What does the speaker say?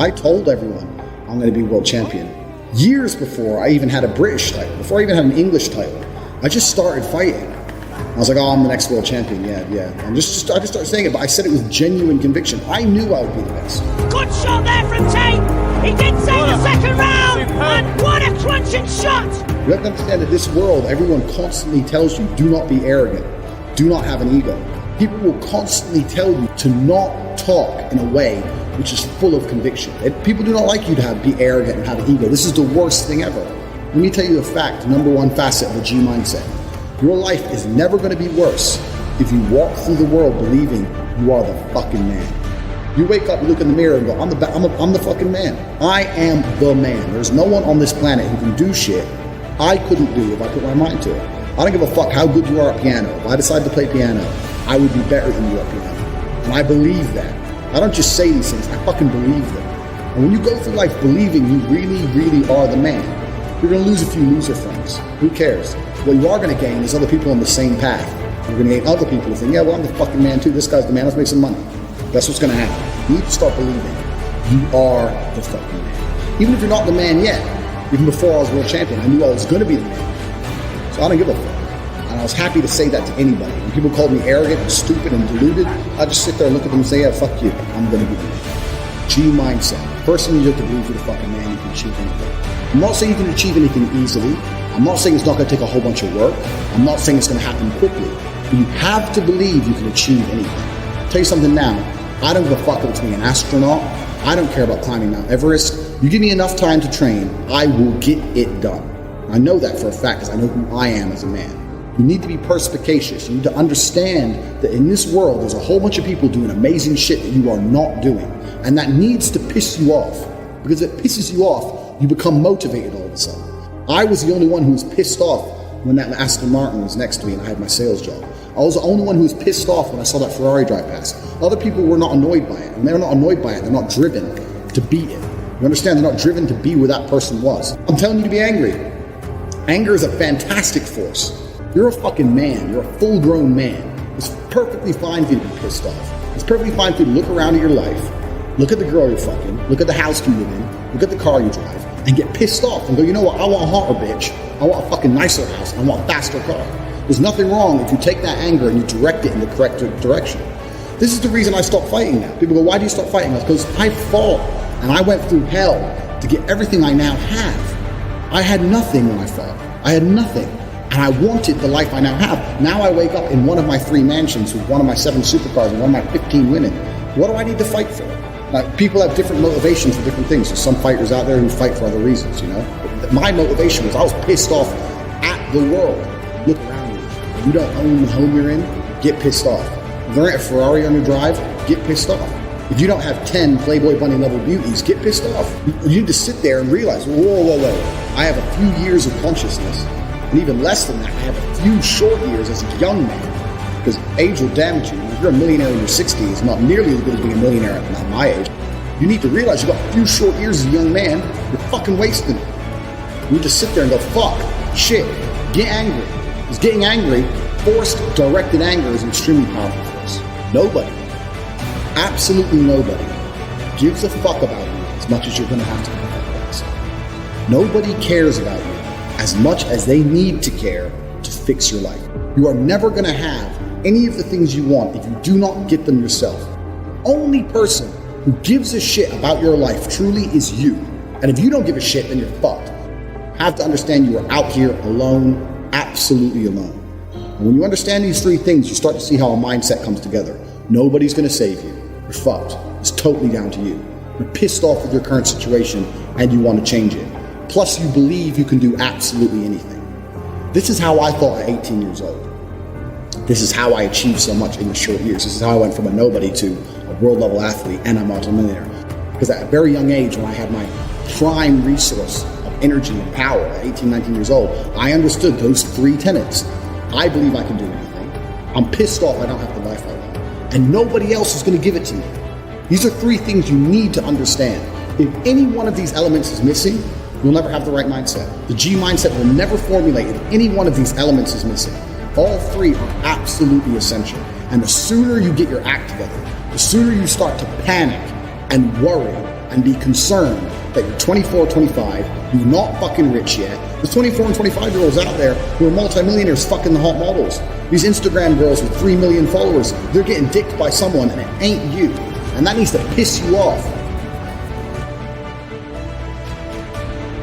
I told everyone I'm going to be world champion. Years before I even had a British title, before I even had an English title, I just started fighting. I was like, oh, I'm the next world champion, yeah. And I just started saying it, but I said it with genuine conviction. I knew I would be the best. Good shot there from Tate. He did say the second round, and what a crunching shot. You have to understand that this world, everyone constantly tells you, do not be arrogant, do not have an ego. People will constantly tell you to not talk in a way which is full of conviction. People do not like you to be arrogant and have an ego. This is the worst thing ever. Let me tell you a fact, number one facet of the G mindset. Your life is never going to be worse if you walk through the world believing you are the fucking man. You wake up, you look in the mirror and go, I'm the fucking man. I am the man. There's no one on this planet who can do shit I couldn't do if I put my mind to it. I don't give a fuck how good you are at piano. If I decide to play piano, I would be better than you at piano. And I believe that. I don't just say these things, I fucking believe them. And when you go through life believing you really, really are the man, you're going to lose a few loser friends. Who cares? What you are going to gain is other people on the same path. You're going to gain other people who think, yeah, well, I'm the fucking man too. This guy's the man. Let's make some money. That's what's going to happen. You need to start believing you are the fucking man. Even if you're not the man yet, even before I was world champion, I knew I was going to be the man. So I don't give a fuck. And I was happy to say that to anybody. When people called me arrogant and stupid and deluded, I'd just sit there and look at them and say, yeah, fuck you. I'm going to be the man. G mindset. First thing you have to believe you're the fucking man, you can achieve anything. I'm not saying you can achieve anything easily. I'm not saying it's not going to take a whole bunch of work. I'm not saying it's going to happen quickly. But you have to believe you can achieve anything. I'll tell you something now. I don't give a fuck if it's being an astronaut. I don't care about climbing Mount Everest. You give me enough time to train, I will get it done. I know that for a fact because I know who I am as a man. You need to be perspicacious. You need to understand that in this world, there's a whole bunch of people doing amazing shit that you are not doing. And that needs to piss you off. Because if it pisses you off, you become motivated all of a sudden. I was the only one who was pissed off when that Aston Martin was next to me and I had my sales job. I was the only one who was pissed off when I saw that Ferrari drive past. Other people were not annoyed by it. And they're not annoyed by it. They're not driven to beat it. You understand? They're not driven to be where that person was. I'm telling you to be angry. Anger is a fantastic force. You're a fucking man. You're a full-grown man. It's perfectly fine for you to be pissed off. It's perfectly fine for you to look around at your life, look at the girl you're fucking, look at the house you live in, look at the car you drive, and get pissed off and go, you know what, I want a hotter bitch. I want a fucking nicer house. I want a faster car. There's nothing wrong if you take that anger and you direct it in the correct direction. This is the reason I stopped fighting now. People go, why do you stop fighting? Because I fought and I went through hell to get everything I now have. I had nothing when I fought. I had nothing. And I wanted the life I now have. Now I wake up in one of my 3 mansions with one of my 7 supercars and one of my 15 women. What do I need to fight for? Now, people have different motivations for different things. There's some fighters out there who fight for other reasons, you know? But my motivation was I was pissed off at the world. Look around you. If you don't own the home you're in, get pissed off. If there ain't a Ferrari on your drive, get pissed off. If you don't have 10 Playboy Bunny level beauties, get pissed off. You need to sit there and realize, whoa. I have a few years of consciousness. And even less than that, I have a few short years as a young man. Because age will damage you. If you're a millionaire in your 60s, it's not nearly as good as being a millionaire at my age. You need to realize you've got a few short years as a young man. You're fucking wasting it. You need to sit there and go, fuck, shit, get angry. Because getting angry, forced, directed anger is an extremely powerful force. Nobody, absolutely nobody, gives a fuck about you as much as you're going to have to give a fuck about yourself. Nobody cares about you as much as they need to care to fix your life. You are never going to have any of the things you want if you do not get them yourself. The only person who gives a shit about your life truly is you. And if you don't give a shit, then you're fucked. You have to understand you are out here alone, absolutely alone. And when you understand these 3 things, you start to see how a mindset comes together. Nobody's going to save you. You're fucked. It's totally down to you. You're pissed off with your current situation and you want to change it. Plus, you believe you can do absolutely anything. This is how I thought at 18 years old. This is how I achieved so much in the short years. This is how I went from a nobody to a world-level athlete and a multimillionaire. Because at a very young age, when I had my prime resource of energy and power at 18, 19 years old, I understood those 3 tenets. I believe I can do anything. I'm pissed off I don't have the life I want. And nobody else is going to give it to me. These are 3 things you need to understand. If any one of these elements is missing, you'll never have the right mindset. The G mindset will never formulate if any one of these elements is missing. All 3 are absolutely essential. And the sooner you get your act together, the sooner you start to panic and worry and be concerned that you're 24, 25, you're not fucking rich yet. There's 24 and 25 year olds out there who are multimillionaires fucking the hot models. These Instagram girls with 3 million followers, they're getting dicked by someone and it ain't you. And that needs to piss you off.